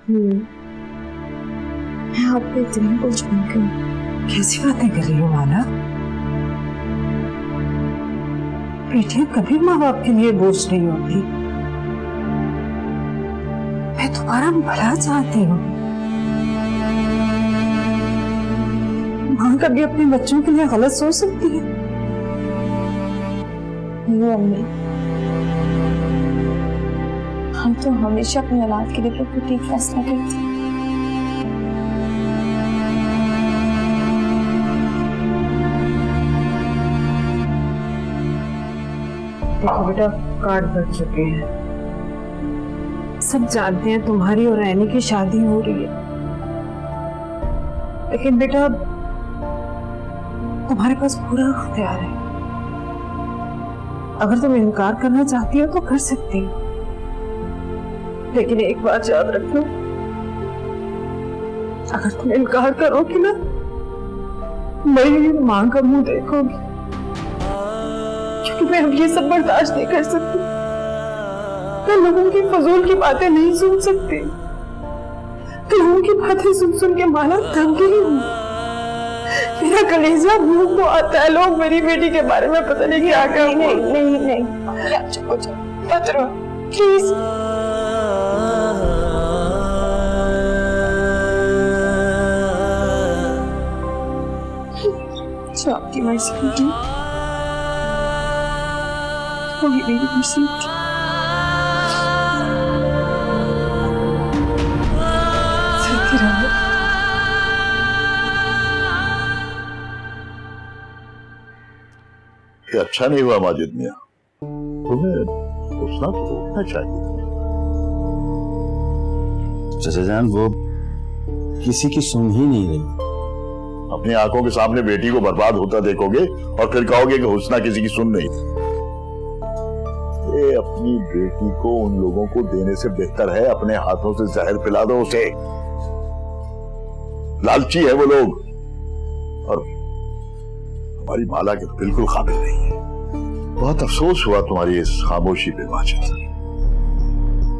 मैं आप पे इतनी बोझ बन गई। कैसी बातें कर रही हो माला? बेटियां कभी माँ बाप के लिए बोझ नहीं होती। मैं तुम्हारा भला चाहती हूँ। माँ कभी अपने बच्चों के लिए गलत सोच सकती है? नहीं अम्मी, हम तो हमेशा अपनी औलाद के लिए बिल्कुल ठीक फैसला करते हैं। देखो बेटा, कार्ड भर चुके हैं। सब जानते हैं तुम्हारी और रैनी की शादी हो रही है, लेकिन बेटा तुम्हारे पास पूरा इख्तियार है। अगर तुम इनकार करना चाहती हो तो कर सकती हो, लेकिन एक बात याद रखना, अगर तुम इनकार करोगी ना, मेरी मां का मुंह देखोगी, क्योंकि मैं अब ये सब बर्दाश्त नहीं कर सकती। मैं लोगों की फजूल की बातें नहीं सुन सकती। लोगों की बातें सुन सुन के माला थक गई हूँ। मेरा कलेजा मुंह को आता है। लोग मेरी बेटी के बारे में पता नहीं क्या क्या। नहीं नहीं नहीं, चुप मत रहो प्लीज। जो आपकी मर्जी होगी वही मेरी मर्जी होगी। चलती रहो। ये अच्छा नहीं हुआ माजिद मियां, तुम्हें सोचना तो रोकना चाहिए। चाचा जान, वो किसी की सुन ही नहीं रही। अपनी आंखों के सामने बेटी को बर्बाद होता देखोगे और फिर कहोगे कि हुस्ना किसी की सुन नहीं। ये अपनी बेटी को उन लोगों को देने से बेहतर है अपने हाथों से जहर पिला दो उसे। लालची है वो लोग, और हमारी माला के तो बिल्कुल काबिल नहीं है। बहुत अफसोस हुआ तुम्हारी इस खामोशी पे माजिद।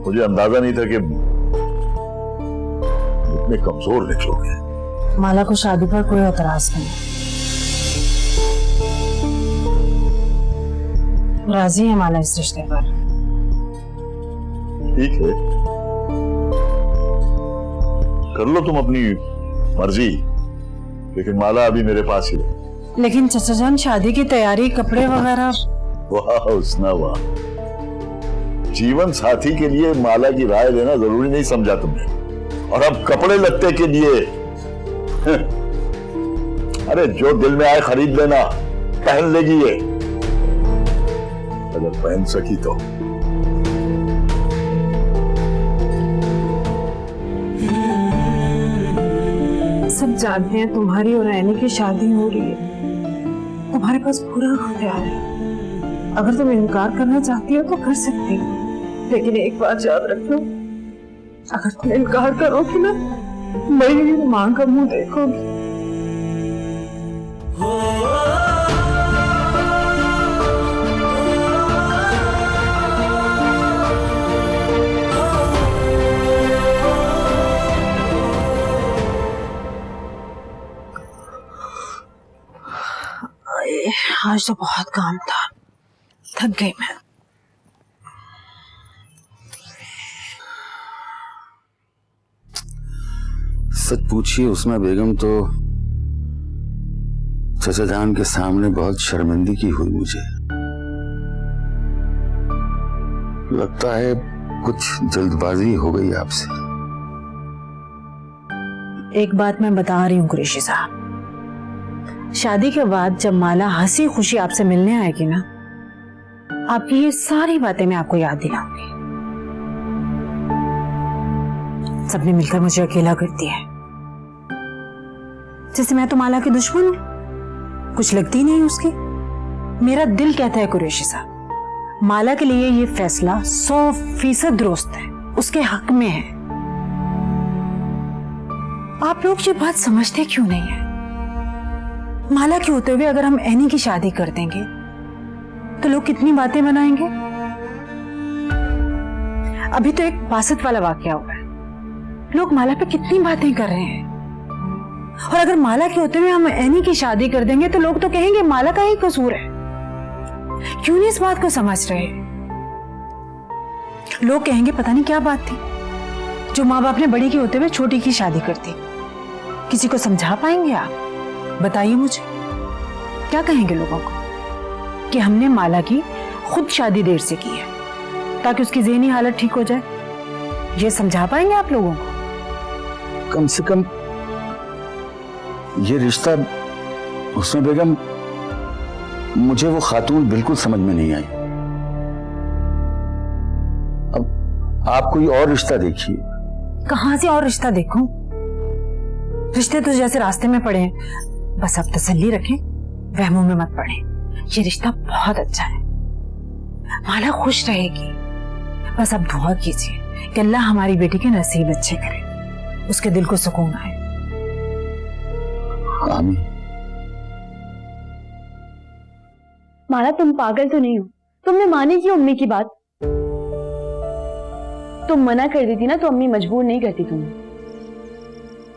मुझे अंदाजा नहीं था कि इतने कमजोर निकलोगे। माला को शादी पर कोई एतराज नहीं, राजी है माला इस रिश्ते पर। ठीक है, कर लो तुम अपनी मर्जी, लेकिन माला अभी मेरे पास ही है। लेकिन चाचा जान, शादी की तैयारी, कपड़े वगैरह। वाह हुस्ना वाह, जीवन साथी के लिए माला की राय लेना जरूरी नहीं समझा तुमने, और अब कपड़े लत्ते के लिए अरे जो दिल में आए खरीद लेना, पहन लेगी ये, अगर पहन सकी तो। सब जानते हैं तुम्हारी और रैनी की शादी हो रही है। तुम्हारे पास पूरा इख्तियार है। अगर तुम इनकार करना चाहती हो तो कर सकती हो, लेकिन एक बात याद रखना, अगर तुम इनकार करोगी ना, मेरी मां का मुंह देखोगी। आज तो बहुत काम था, थक गई मैं। सच पूछिए उस्मा बेगम, तो चाचा जान के सामने बहुत शर्मिंदगी हुई मुझे। लगता है कुछ जल्दबाजी हो गई आपसे। एक बात मैं बता रही हूँ कुरैशी साहब, शादी के बाद जब माला हंसी खुशी आपसे मिलने आएगी ना, आपकी ये सारी बातें मैं आपको याद दिलाऊंगी। सबने मिलकर मुझे अकेला करती है, जैसे मैं तो माला की दुश्मन हूं, कुछ लगती नहीं उसकी। मेरा दिल कहता है कुरैशी साहब, माला के लिए ये फैसला 100% दुरुस्त है, उसके हक में है। आप लोग ये बात समझते क्यों नहीं है? माला के होते हुए अगर हम एनी की शादी कर देंगे तो लोग कितनी बातें बनाएंगे। अभी तो एक बासत वाला वाकया हुआ है, लोग माला पे कितनी बातें कर रहे हैं, और अगर माला के होते हुए हम एनी की शादी कर देंगे तो लोग तो कहेंगे माला का ही कसूर है। क्यों नहीं इस बात को समझ रहे? लोग कहेंगे पता नहीं क्या बात थी जो माँ बाप ने बड़ी के होते हुए छोटी की शादी कर दी। किसी को समझा पाएंगे आप? बताइए मुझे, क्या कहेंगे लोगों को कि हमने माला की खुद शादी देर से की है ताकि उसकी ज़हनी हालत ठीक हो जाए? ये समझा पाएंगे आप लोगों को? कम से कम ये रिश्ता, उसमें बेगम, मुझे वो खातून बिल्कुल समझ में नहीं आई। अब आप कोई और रिश्ता देखिए। कहां से और रिश्ता देखूं? रिश्ते तो जैसे रास्ते में पड़े हैं, बस आप तसल्ली रखें, वहमों में मत पड़े। ये रिश्ता बहुत अच्छा है, माला खुश रहेगी। बस आप दुआ कीजिए कि अल्लाह हमारी बेटी के नसीब अच्छे करे, उसके दिल को सुकून आए। आमीन। माला, तुम पागल तो नहीं हो? तुमने मानी क्यों अम्मी की बात? तुम मना कर देती ना तो अम्मी मजबूर नहीं करती तुम्हें।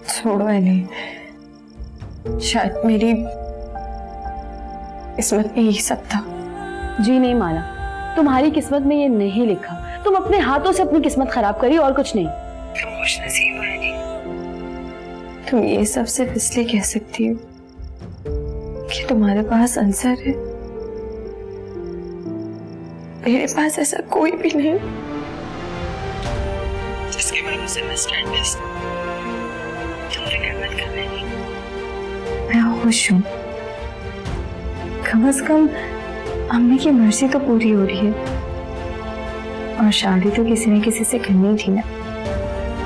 छोड़ो इन्हें, शायद मेरी किस्मत में यही सब था। जी नहीं माला, तुम्हारी किस्मत में ये नहीं लिखा। तुम अपने हाथों से अपनी किस्मत खराब करी और कुछ नहीं। तुम खुश नसीब हो नहीं। तुम ये सब सिर्फ इसलिए कह सकती हो कि तुम्हारे पास आंसर है। मेरे पास ऐसा कोई भी नहीं जिसके भरोसे मैं स्टैंड तुम फिक्र मत करना। मैं खुश हूँ, कम से कम अम्मी की मर्जी तो पूरी हो रही है, और शादी तो किसी न किसी से करनी थी ना,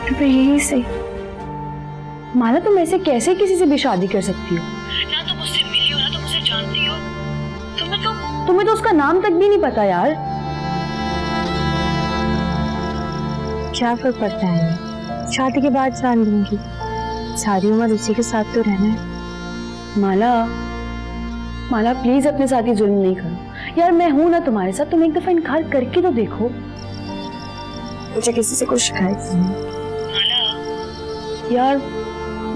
तो यही सही। माला, तुम ऐसे कैसे किसी से भी शादी कर सकती हो? ना तुम मुझसे मिली हो ना तुम मुझे जानती हो। तुम्हें तो उसका नाम तक भी नहीं पता यार। क्या फर्क पड़ता है, शादी के बाद जान लूंगी। सारी उम्र उसी के साथ तो रहना है। माला प्लीज अपने साथ ही जुल्म नहीं करो यार। मैं हूं ना तुम्हारे साथ, तुम एक दफा इनकार करके तो देखो। मुझे किसी से कुछ शिकायत नहीं यार,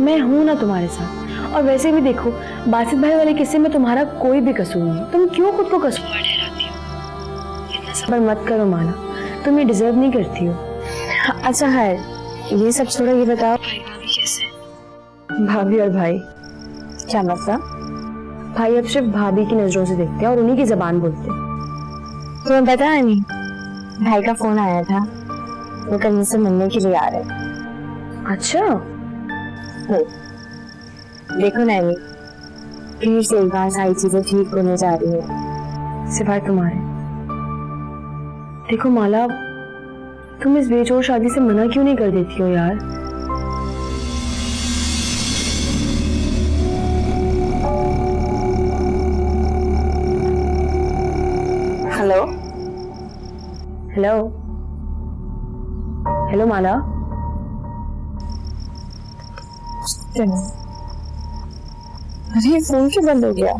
मैं हूं ना तुम्हारे साथ। और वैसे भी देखो, बासित भाई वाले किस्से में तुम्हारा कोई भी कसूर नहीं। तुम क्यों खुद को कसूर ठहराती हो? इतना सब्र मत करो माला, तुम ये डिजर्व नहीं करती हो। अच्छा है, ये सब छोड़ो, ये बताओ भाई भाभी कैसे? भाभी और भाई क्या मतलब? भाई अब सिर्फ भाभी की नजरों से देखते हैं और उन्हीं की जबान बोलते हैं। तुम्हें पता है नहीं, भाई का फोन आया था, वो कल मुझसे मिलने के लिए आ रहे। अच्छा, देखो नैनी, फिर से एक बार सारी चीजें ठीक होने जा रही है सिवाय तुम्हारे। देखो माला, तुम इस बेजोड़ शादी से मना क्यों नहीं कर देती हो यार? हेलो हेलो हेलो माला, अरे फोन क्यों बंद हो गया?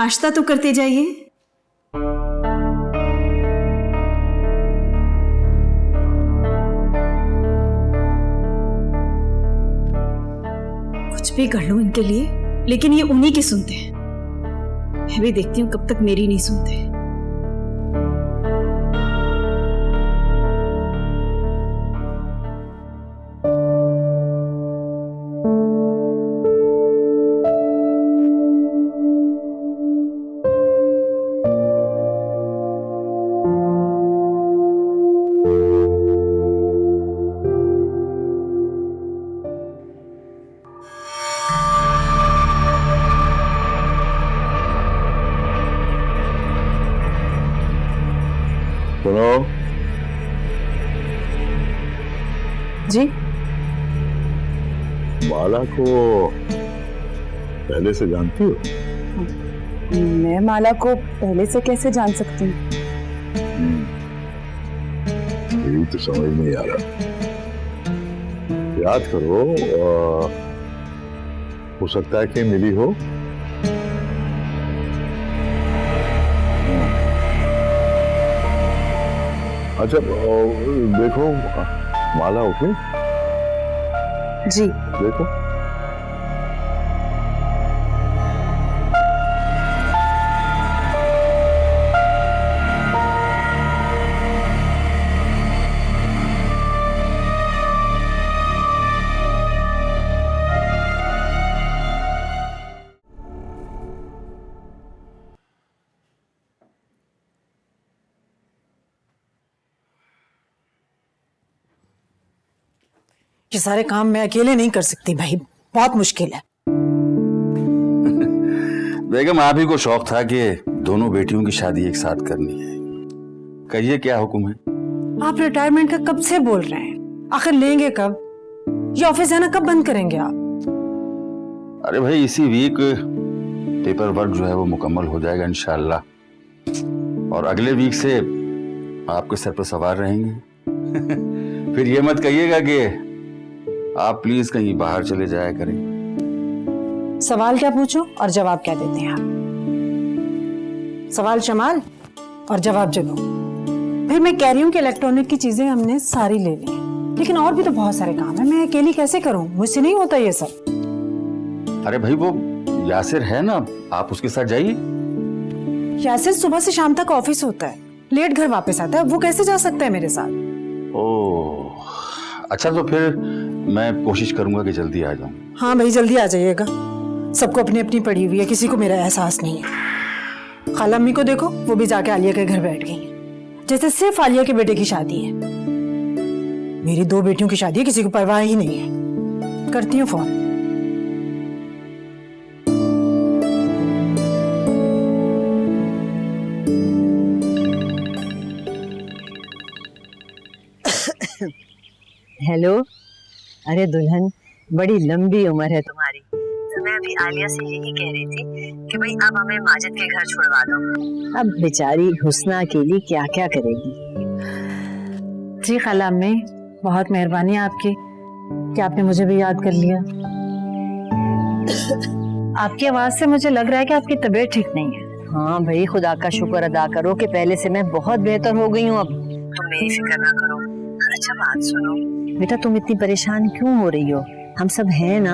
नाश्ता तो करते जाइए। कुछ भी कर लूं इनके लिए, लेकिन ये उन्हीं की सुनते हैं। मैं भी देखती हूँ कब तक मेरी नहीं सुनते। सुनो, जी माला को पहले से जानती हो? मैं माला को पहले से कैसे जान सकती हूँ? यही तो समझ नहीं आ रहा। याद करो, हो सकता है कि मिली हो। अच्छा, देखो माला उठे। जी देखो, ये सारे काम मैं अकेले नहीं कर सकती भाई, बहुत मुश्किल है। बेगम, आप ही को शौक था कि दोनों बेटियों की शादी एक साथ करनी है। कहिए क्या हुक्म है? आप रिटायरमेंट का कब से बोल रहे हैं, आखिर लेंगे कब? ये ऑफिस जाना कब बंद करेंगे आप? अरे भाई, इसी वीक पेपर वर्क जो है वो मुकम्मल हो जाएगा इंशाअल्लाह, और अगले वीक से आपके सर पर सवार रहेंगे। फिर ये मत कहिएगा कि आप प्लीज कहीं बाहर चले जाया करें। सवाल क्या पूछो और जवाब क्या देते हैं आप? सवाल शमाल और जवाब जनो। भाई मैं कह रही हूँ कि इलेक्ट्रॉनिक की चीजें हमने सारी ले ली, लेकिन और भी तो बहुत सारे काम है, मैं अकेली कैसे करूँ? मुझसे नहीं होता ये सब। अरे भाई, वो यासिर है ना, आप उसके साथ जाइए। यासिर सुबह से शाम तक ऑफिस होता है, लेट घर वापस आता है, वो कैसे जा सकता है मेरे साथ? ओह, अच्छा, तो फिर मैं कोशिश करूंगा कि जल्दी आ जाऊं। हाँ भाई जल्दी आ जाइएगा, सबको अपनी अपनी पड़ी हुई है, किसी को मेरा एहसास नहीं है। खाला अम्मी को देखो, वो भी जाके आलिया के घर बैठ गई हैं, जैसे सिर्फ आलिया के बेटे की शादी है। मेरी 2 बेटियों की शादी है, किसी को परवाह ही नहीं है। करती हूँ फोन। हेलो। अरे दुल्हन, बड़ी लंबी उम्र है तुम्हारी। तो मैं अभी आलिया से यही कह रही थी कि भाई अब हमें माजिद के घर छुड़वा दो। अब बेचारी हुस्ना अकेली क्या क्या करेगी। जी खाला अम्मी, बहुत मेहरबानी आपकी कि आपने मुझे भी याद कर लिया। आपकी आवाज से मुझे लग रहा है कि आपकी तबीयत ठीक नहीं है। हाँ भाई, खुदा का शुक्र अदा करो कि पहले से मैं बहुत बेहतर हो गई हूँ अब। तुम मेरी फिक्र ना करो। अच्छा बात सुनो बेटा, तुम इतनी परेशान क्यों हो रही हो? हम सब हैं ना,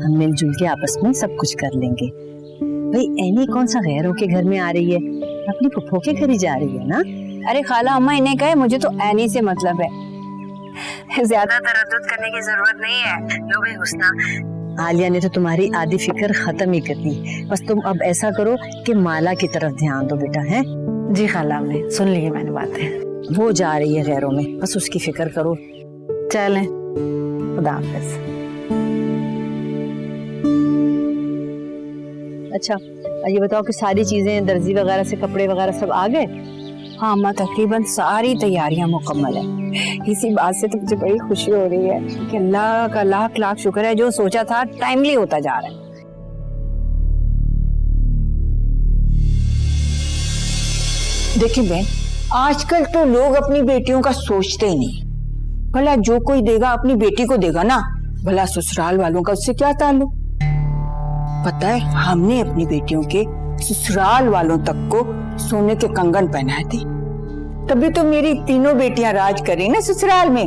हम मिलजुल के आपस में सब कुछ कर लेंगे। भाई एनी कौन सा गैरों के घर में आ रही है, अपनी फुफ्फो के घर ही जा रही है ना। अरे खाला अम्मा, इन्हें कहे मुझे तो एनी से मतलब है। ज्यादा तरद्दुद करने की जरूरत नहीं है। लो भाई हुस्ना, आलिया ने तो तुम्हारी आधी फिक्र खत्म ही कर दी। बस तुम अब ऐसा करो कि माला की तरफ ध्यान दो बेटा। है जी खाला अम्मी, सुन ली मैंने बातें। वो जा रही है गैरों में, बस उसकी फिक्र करो। चलें, खुदा हाफिज। अच्छा, ये बताओ कि सारी चीजें दर्जी वगैरह से कपड़े वगैरह सब आ गए? हाँ अम्मा, तकरीबन सारी तैयारियां मुकम्मल है। इसी बात से तो मुझे बड़ी खुशी हो रही है कि अल्लाह का लाख लाख शुक्र है, जो सोचा था टाइमली होता जा रहा है। देखिए बहन, आजकल तो लोग अपनी बेटियों का सोचते ही नहीं। भला जो कोई देगा अपनी बेटी को देगा ना, भला ससुराल वालों का उससे क्या ताल्लुक। पता है, हमने अपनी बेटियों के ससुराल वालों तक को सोने के कंगन पहनाए थे। तभी तो मेरी तीनों बेटियां राज करी ना ससुराल में।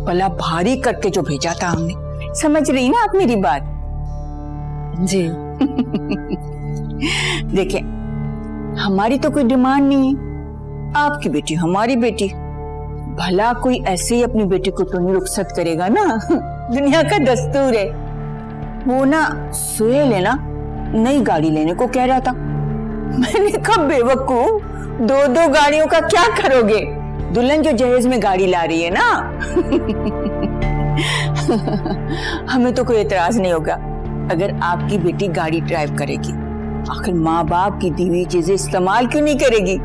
भला भारी करके जो भेजा था हमने। समझ रही ना आप मेरी बात? जी। देखिए, हमारी तो कोई डिमांड नहीं है, आपकी बेटी हमारी बेटी। भला कोई ऐसे ही अपनी बेटी को तो नहीं रुखसत करेगा ना। दुनिया का दस्तूर है। वो ना सुहेल है ना, नई गाड़ी लेने को कह रहा था। मैंने कहा बेवकूफ, दो गाड़ियों का क्या करोगे? दुल्हन जो जहेज में गाड़ी ला रही है ना। हमें तो कोई एतराज नहीं होगा अगर आपकी बेटी गाड़ी ड्राइव करेगी। आखिर माँ बाप की दी हुई चीजें इस्तेमाल क्यों नहीं करेगी?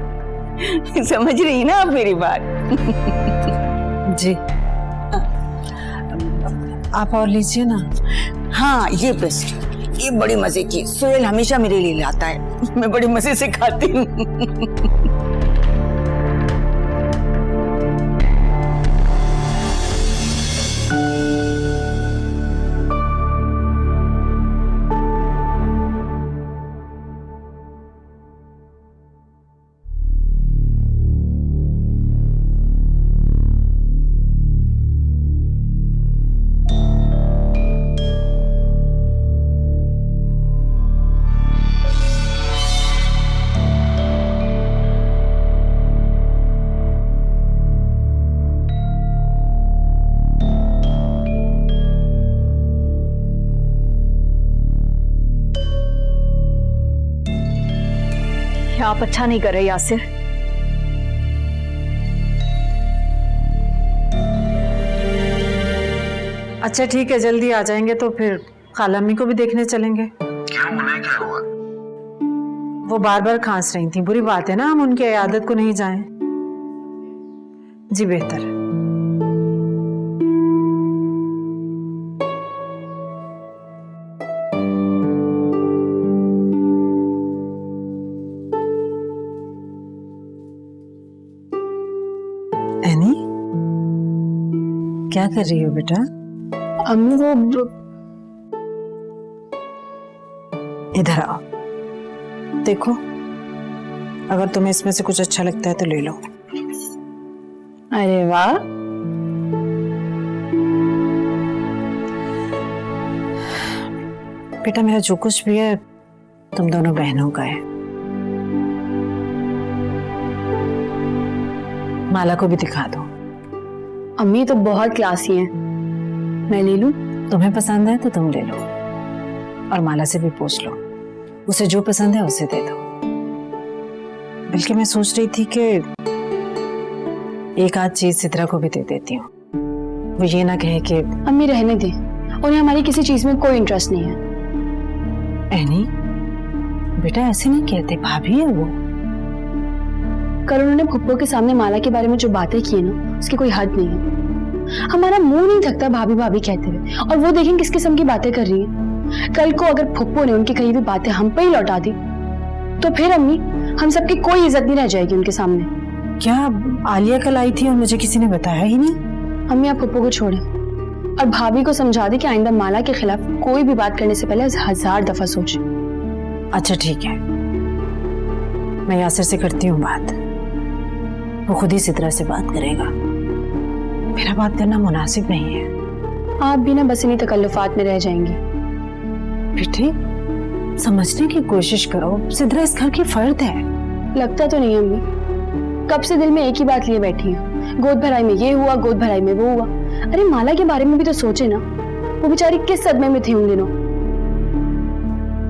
समझ रही ना आप मेरी बात? जी। आप और लीजिए ना। हाँ, ये बेस्ट, ये बड़ी मजे की। सोहेल हमेशा मेरे लिए लाता है, मैं बड़ी मजे से खाती हूँ। आप अच्छा नहीं कर रहे यासिर। अच्छा ठीक है, जल्दी आ जाएंगे तो फिर खाला अम्मी को भी देखने चलेंगे। क्या उन्हें क्या हुआ? वो बार बार खांस रही थी। बुरी बात है ना, हम उनकी आदत को नहीं जाएं। जी बेहतर। एनी, क्या कर रही हो बेटा? अम्मी वो इधर आओ, देखो अगर तुम्हें इसमें से कुछ अच्छा लगता है तो ले लो। अरे वाह, बेटा मेरा जो कुछ भी है तुम दोनों बहनों का है। माला को भी दिखा दो। अम्मी तो बहुत क्लासी हैं। मैं ले लूं? तुम्हें पसंद है तो तुम ले लो, और माला से भी पूछ लो, उसे जो पसंद है उसे दे दो। बल्कि मैं सोच रही थी कि एक आध चीज सिद्रा को भी दे देती हूँ, वो ये ना कहे कि अम्मी रहने दें, उन्हें हमारी किसी चीज में कोई इंटरेस्ट नहीं है। एनी बेटा ऐसे नहीं कहते, भाभी है वो। कल उन्होंने फुप्पो के सामने माला के बारे में जो बातें की है ना, उसकी कोई हद नहीं है। हमारा मुंह नहीं थकता भाभी भाभी कहते हुए, और वो देखें किस किस्म की बातें कर रही है। कल को अगर फुप्पो ने उनकी कही हुई बातें हम पे ही लौटा दी तो फिर अम्मी हम सबकी कोई इज्जत नहीं रह जाएगी उनके सामने। क्या आलिया कल आई थी और मुझे किसी ने बताया ही नहीं? अम्मी आप फुप्पो को छोड़ें और भाभी को समझा दी कि आइंदा माला के खिलाफ कोई भी बात करने से पहले 1000 दफा सोचें। अच्छा ठीक है, मैं यासिर से करती हूँ बात, वो खुद ही सिद्रा से बात करेगा। मेरा बात करना मुनासिब नहीं है। आप भी ना बस इन्हीं तकल्लुफात में रह जाएंगी। बेटे समझने की कोशिश करो, सिद्रा इस घर की फर्द है। लगता तो नहीं अम्मी, कब से दिल में एक ही बात लिए बैठी है, गोद भराई में ये हुआ, गोद भराई में वो हुआ। अरे माला के बारे में भी तो सोचे ना, वो बेचारी किस सदमे में थी उन दिनों।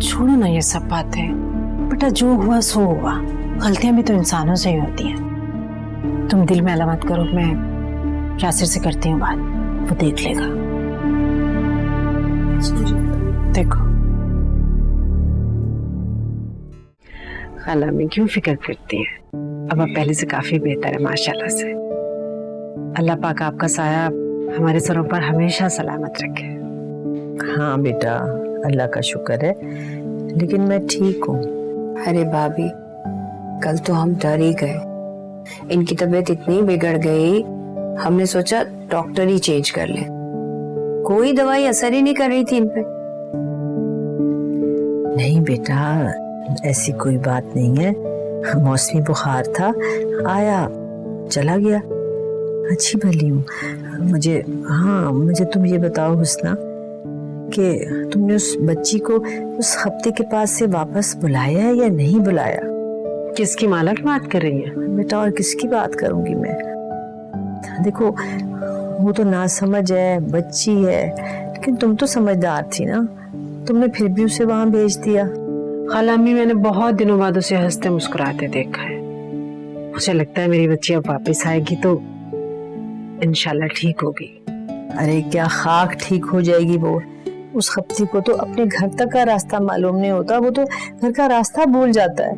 छोड़ो ना ये सब बातें, बेटा जो हुआ सो हुआ, गलतियां भी तो इंसानों से ही होती हैं। तुम दिल में अला मत करो, मैं यासिर से करती हूँ बात, वो देख लेगा। देखो खाला में क्यों फिक्र करती है, अब आप पहले से काफी बेहतर है माशाल्लाह से। अल्लाह पाक आपका साया हमारे सरों पर हमेशा सलामत रखे। हाँ बेटा, अल्लाह का शुक्र है, लेकिन मैं ठीक हूँ। अरे भाभी, कल तो हम डर ही गए, इनकी तबीयत इतनी बिगड़ गई, हमने सोचा डॉक्टर ही चेंज कर ले। कोई दवाई असर ही नहीं कर रही थी इन पे। नहीं बेटा, ऐसी कोई बात नहीं है, मौसमी बुखार था, आया चला गया, अच्छी भली हूँ। मुझे तुम ये बताओ हुस्ना कि तुमने उस बच्ची को उस हफ्ते के पास से वापस बुलाया है या नहीं बुलाया? किसकी माला की बात कर रही है? बेटा और किसकी बात करूंगी मैं? देखो वो तो नासमझ है, बच्ची है, लेकिन तुम तो समझदार थी ना, तुमने फिर भी उसे वहां भेज दिया। खाला अम्मी, मैंने बहुत दिनों बाद उसे हंसते मुस्कुराते देखा है। मुझे लगता है मेरी बच्ची अब वापस आएगी तो इंशाल्लाह ठीक होगी। अरे क्या खाक ठीक हो जाएगी वो? उस खप्ती को तो अपने घर तक का रास्ता मालूम नहीं होता, वो तो घर का रास्ता भूल जाता है।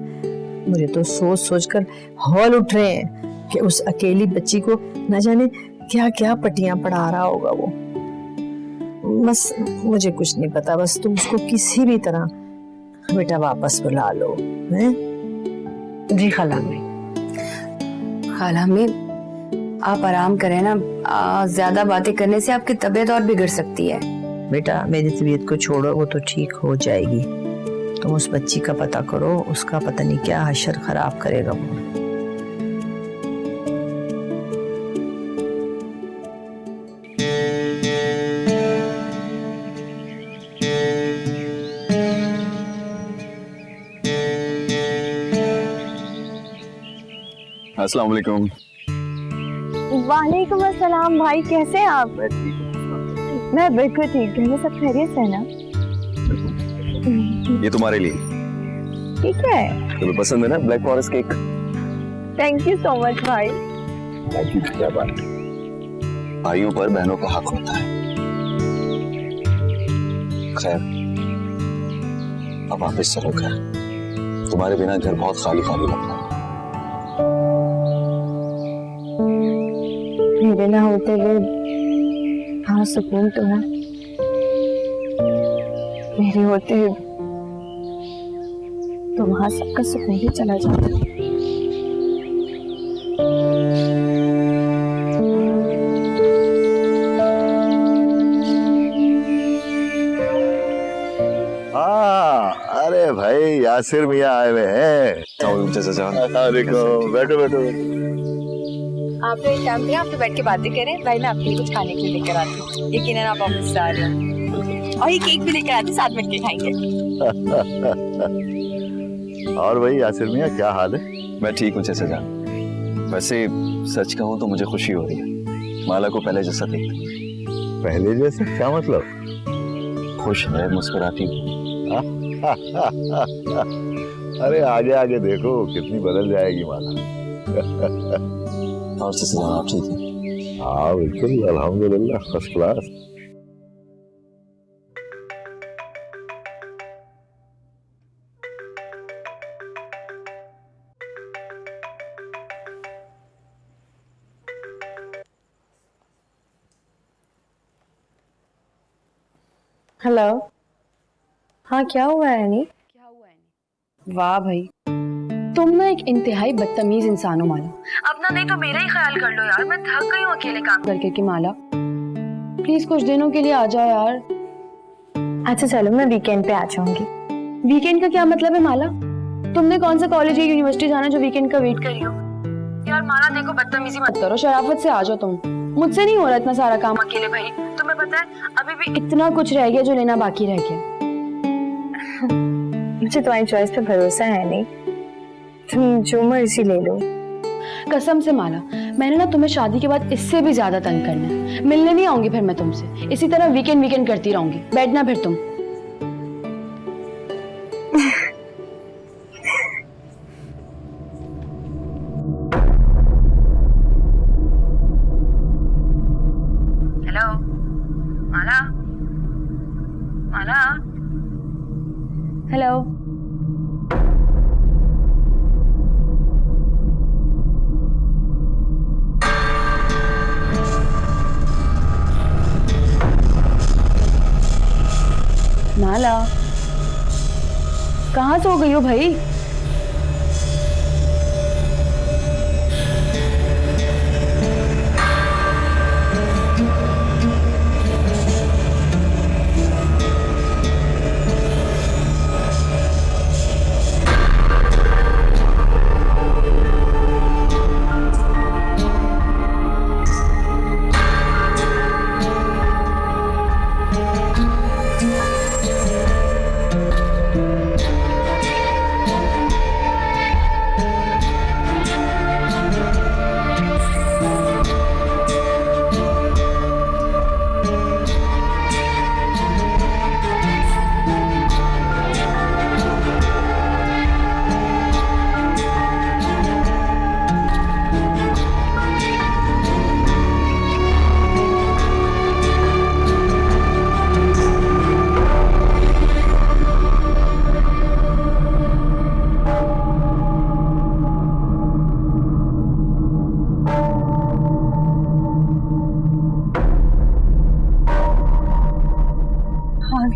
मुझे तो सोच सोच कर हौल उठ रहे हैं कि उस अकेली बच्ची को न जाने क्या क्या पट्टियां पढ़ा रहा होगा वो। बस मुझे कुछ नहीं पता, बस तुम उसको किसी भी तरह बेटा वापस बुला लो। हैं? जी खाला अम्मी। खाला अम्मी, आप आराम करें ना, ज्यादा बातें करने से आपकी तबीयत और बिगड़ सकती है। बेटा मेरी तबीयत को छोड़ो, वो तो ठीक हो जाएगी। तुम उस बच्ची का पता करो, उसका पता नहीं क्या हशर खराब करेगा वो। अस्सलाम वालेकुम। वालेकुम अस्सलाम भाई, कैसे हैं आप? मैं बिल्कुल ठीक। घर में सब खैरियत है ना? ये तुम्हारे लिए। ठीक है, तुम्हें पसंद है ना black forest cake? Thank you so much भाई। क्या बात, भाइयों पर बहनों का हक होता है। खैर अब वापस चलो घर, तुम्हारे बिना घर बहुत खाली खाली लगता है। मेरे ना होते हुए हाँ सुकून तो है, मेरे होते हुए तो वहां सबका सुकून ही चला जाता है। अरे भाई यासिर मियाँ आए हुए हैं। बैठो बैठो। आप तो एक काम करें, आप तो बैठ के बातें करें, भाई मैं आपके लिए कुछ खाने के लिए लेकर आती हूँ। यकीनन आप ऑफिस से आ रहे हैं और ये केक भी लेकर आती, साथ बैठ के खाएंगे। और भाई यासिर मियाँ क्या हाल है? मैं ठीक हूँ चाचा जान। वैसे सच कहूँ तो मुझे खुशी हो रही है, माला को पहले जैसा देखते। पहले जैसे क्या मतलब? खुश है, मुस्कुराती है। अरे आगे आगे देखो कितनी बदल जाएगी माला। और चाचा जान आप ठीक है? हाँ बिल्कुल, अल्हम्दुलिल्लाह फर्स्ट क्लास। हेलो, हाँ क्या हुआ है नी? वाह भाई, तुम ना एक इंतहाई बदतमीज इंसान हो माला। अपना नहीं तो मेरा ही ख्याल कर लो यार, मैं थक गई हूँ अकेले काम करके कि माला प्लीज कुछ दिनों के लिए आ जाओ यार। अच्छा चलो मैं वीकेंड पे आ जाऊंगी। वीकेंड का क्या मतलब है माला? तुमने कौन सा कॉलेज या यूनिवर्सिटी जाना जो वीकेंड का वेट कर रही हो? यार माला देखो, बदतमीजी मत करो, शराफत से आ जाओ तुम। मुझसे नहीं हो रहा इतना सारा काम अकेले। भाई तुम्हें पता है अभी भी इतना कुछ रह गया जो लेना बाकी रह गया। मुझे तुम्हारी चॉइस पे भरोसा है नहीं, तुम जो मर्जी ले लो। कसम से माला, मैंने ना तुम्हें शादी के बाद इससे भी ज्यादा तंग करना है। मिलने नहीं आऊंगी फिर मैं तुमसे, इसी तरह वीकेंड करती रहूंगी। बैठना फिर तुम। हेलो माला, माला, हेलो। माला कहाँ सो गई हो भाई?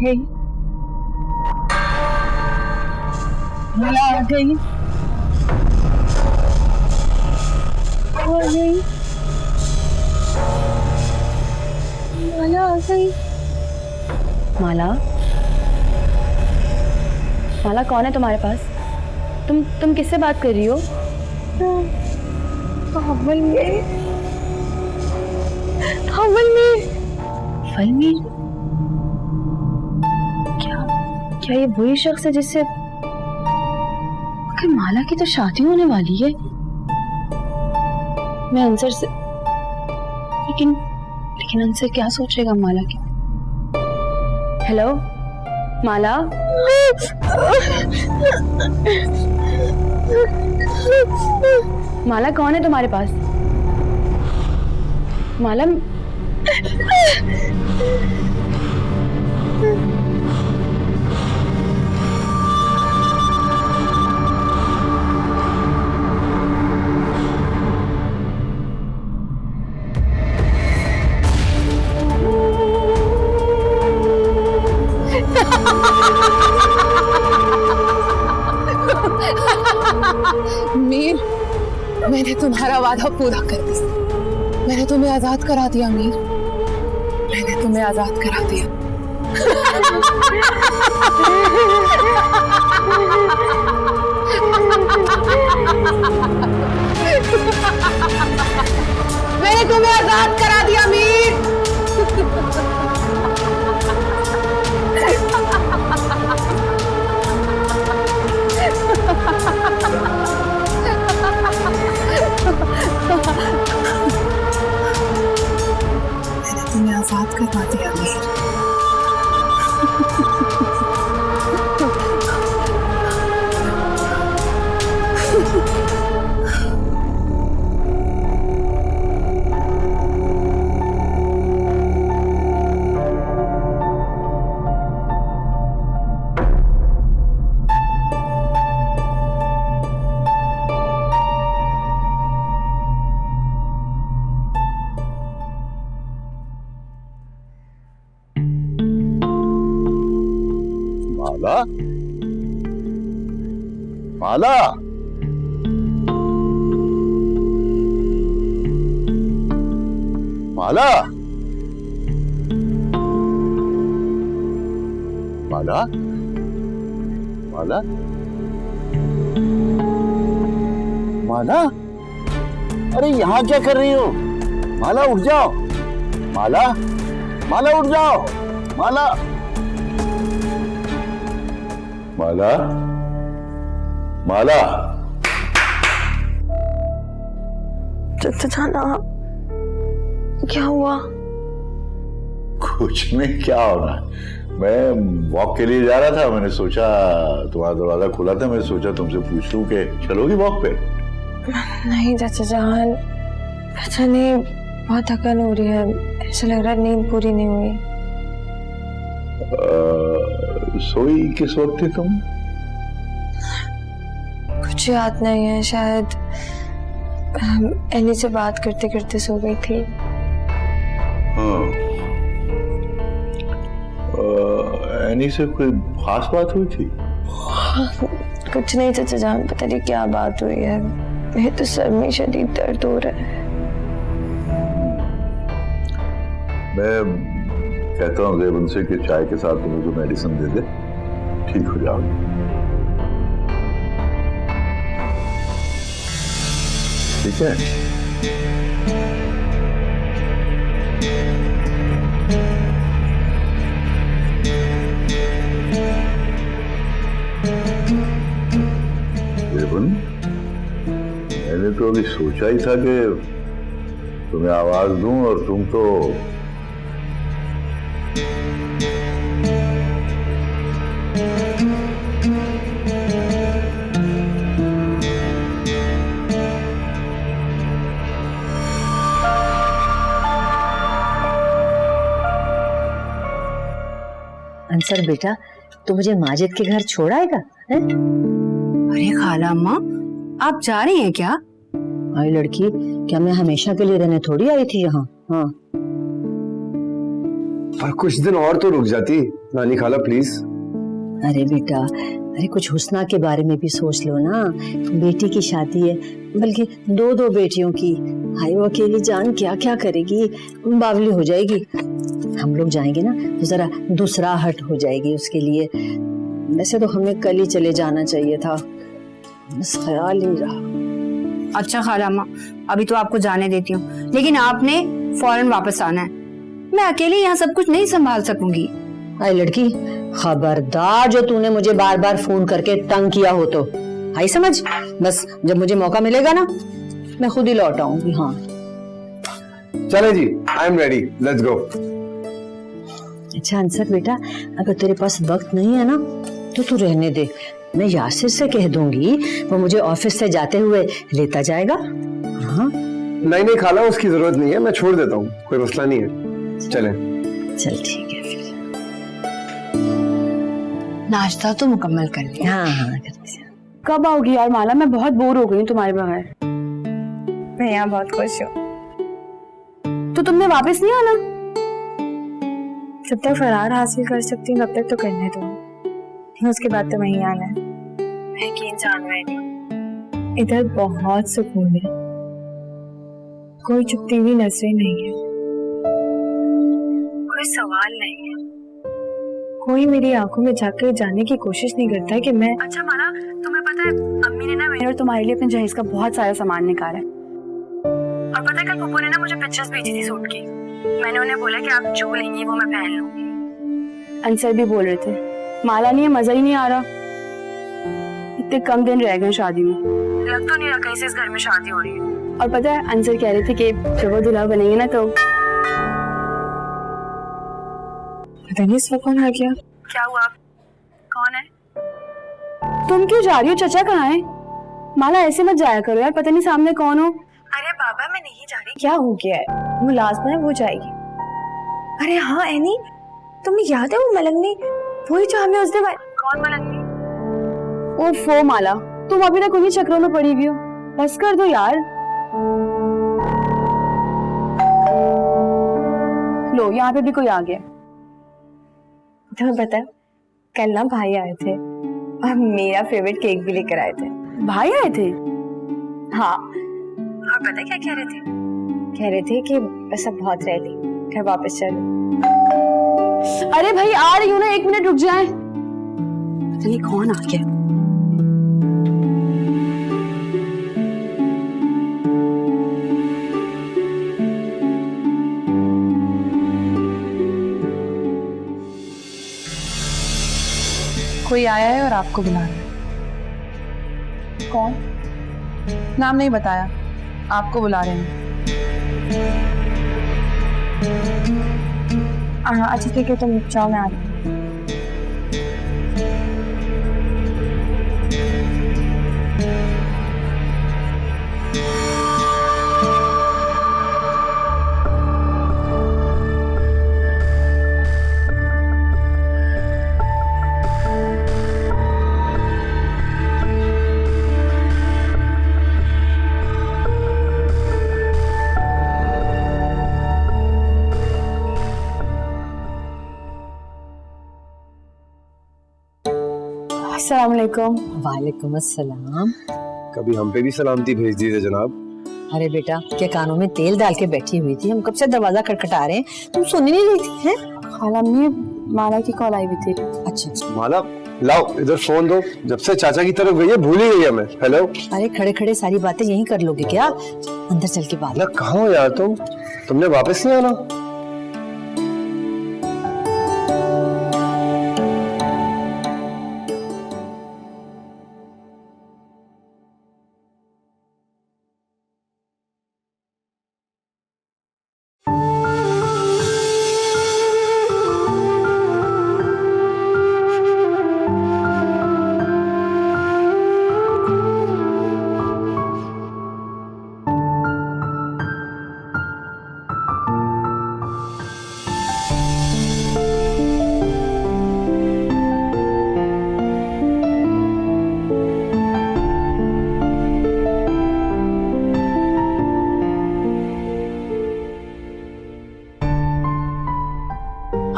गई, माला आ गई, आ गई, माला आ गई। माला, माला कौन है तुम्हारे पास? तुम किससे बात कर रही हो? फल में क्या ये वही शख्स है जिससे माला की तो शादी होने वाली है? मैं अंसर से लेकिन अंसर क्या सोचेगा माला की? हेलो माला, माला कौन है तुम्हारे पास? माला, मीर, मैंने तुम्हारा वादा पूरा कर दिया। मैंने तुम्हें आजाद करा दिया मीर, मैंने तुम्हें आजाद करा दिया। मैंने तुम्हें आजाद करा दिया मीर। मैंने तुम्हें आजाद करवा दिया मीर। माला, माला, माला, माला, माला, माला, अरे यहाँ क्या कर रही हो? माला उठ जाओ, माला, माला उठ जाओ, माला, माला, माला। जाना, क्या हुआ? कुछ नहीं, क्या होना। मैं वॉक के लिए जा रहा था, मैंने सोचा तुम्हारा दरवाजा खुला था, मैं सोचा तुमसे पूछ लूं कि चलोगी वॉक पे? नहीं चाचा जान, पता नहीं, बहुत थकान हो रही है, ऐसा लग रहा है नींद पूरी नहीं हुई। सोई किस वक्त थी तुम? कुछ याद नहीं है, शायद एनी से बात करते करते सो गई थी। हाँ। एनी से कोई खास बात हुई थी? कुछ नहीं चाचा जान, पता नहीं क्या बात हुई है, मेरे तो सर में शदीद दर्द हो रहा है। मैं कहता हूँ जेबन से कि चाय के साथ तुम्हें जो मेडिसिन दे दे, ठीक हो जाओगे। ठीक है? जेबन, मैंने तो अभी सोचा ही था कि तुम्हें आवाज दूं और तुम तो अंसर बेटा, तो मुझे माजिद के घर छोड़ आएगा? अरे खाला अम्मा, आप जा रही हैं क्या? आई लड़की, क्या मैं हमेशा के लिए रहने थोड़ी आई थी यहाँ? हाँ, पर कुछ दिन और तो रुक जाती नानी खाला प्लीज। अरे बेटा, अरे कुछ हुस्ना के बारे में भी सोच लो ना। बेटी की शादी है, बल्कि दो दो बेटियों की। हाय वो अकेली जान क्या क्या करेगी, बावली हो जाएगी। हम लोग जाएंगे ना तो जरा दूसरा हट हो जाएगी उसके लिए। वैसे तो हमें कल ही चले जाना चाहिए था, बस ख्याल नहीं रहा। अच्छा खाला अम्मा, अभी तो आपको जाने देती हूँ, लेकिन आपने फौरन वापस आना है। मैं अकेले यहाँ सब कुछ नहीं संभाल सकूंगी। अरे लड़की, खबरदार जो तूने मुझे बार बार फोन करके तंग किया हो तो आई समझ। बस जब मुझे मौका मिलेगा ना मैं खुद ही लौट आऊंगी। हाँ चले जी, I am ready, let's go. अच्छा अंसर बेटा, अगर तेरे पास वक्त नहीं है ना तो तू रहने दे। मैं यासिर से कह दूंगी, वो मुझे ऑफिस से जाते हुए लेता जाएगा। हाँ नहीं नहीं खाला, उसकी जरूरत नहीं है, मैं छोड़ देता हूँ, कोई मसला नहीं है। चलें। चल ठीक है फिर। नाश्ता तो मुकम्मल कर लिया। हाँ हाँ करते हैं। कब आओगी यार माला, मैं बहुत बोर हो गई हूँ तुम्हारे बगैर। मैं यहाँ बहुत खुश हूँ। तो तुमने वापस नहीं आना? जब तक फरार हासिल कर सकती हूँ तब तक तो करने दो, उसके बाद तो वहीं आना है। मैं यकीन जान बैठी हूँ, इधर बहुत सुकून है, कोई चुपती हुई नजरें नहीं है, कोई सवाल नहीं है, कोई मेरी आंखों में जाकर जानने की कोशिश नहीं करता है कि मैं। अच्छा माला, तुम्हें पता है अम्मी ने ना मेरे और तुम्हारे लिए अपने जहेज का बहुत सारा सामान निकाला है। और पता है कल पप्पू ने ना मुझे पिक्चर्स भेजी थी सूट की। मैंने उन्हें बोला कि आप जो लेंगी वो मैं पहन लूंगी। अंसर भी बोल रहे थे माला नहीं है, मजा ही नहीं आ रहा, इतने कम दिन रह गए शादी में। लग तो नहीं रहा कहीं से इस घर में शादी हो रही है। और पता है अंसर कह रहे थे कि जब वो दूल्हा बनेंगे ना तो। पता नहीं इस वक्त कौन आ गया। क्या हुआ, कौन है? तुम क्यों जा रही हो? चचा कहाँ है? माला ऐसे मत जाया करो यार, पता नहीं सामने कौन हो। अरे बाबा मैं नहीं जा रही। क्या हो गया है? मुलाजमा है, वो जाएगी। अरे हाँ एनी, तुम्हें याद है वो मलंगनी, वही जो हमें उस दिन। कौन मलंगनी? ओफो माला, तुम अभी तक उन्हीं चक्रों में पड़ी हुई हो, बस कर दो यार। लो यहाँ पे भी कोई आ गया। तुम्हें पता है कल ना भाई आए थे और मेरा फेवरेट केक भी लेकर आए थे। भाई आए थे? हाँ, और पता है क्या कह रहे थे? कह रहे थे कि बस अब बहुत रह ली, घर वापस चलो। अरे भाई आ रही हूँ ना, 1 मिनट रुक जाए। पता नहीं कौन आ गया। कोई आया है और आपको बुला रहा है। कौन? नाम नहीं बताया, आपको बुला रहे हैं। अच्छा ठीक है, तुम जाओ, मैं आ रही हूँ। अस्सलाम वालेकुम। वालेकुम अस्सलाम। कभी हम पे भी सलामती भेज दीजिए जनाब। अरे बेटा, क्या कानों में तेल डाल के बैठी हुई थी? हम कब से दरवाजा खटखटा रहे हैं, तुम सुन ही नहीं रही थी? हैं? खाला अम्मी, माला की कॉल आई हुई थी। अच्छा माला लाओ इधर फोन दो, जब से चाचा की तरफ गई है भूल ही गई है मैं। हेलो। अरे खड़े खड़े सारी बातें यहीं कर लोगे क्या? अंदर चल के बात। कहाँ हो यार तुमने वापस नहीं आना?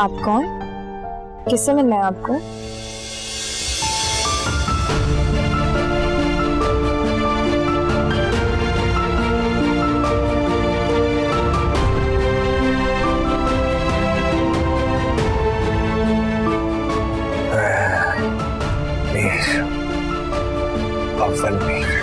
आप कौन? किससे मिलना है आपको? अव्वल में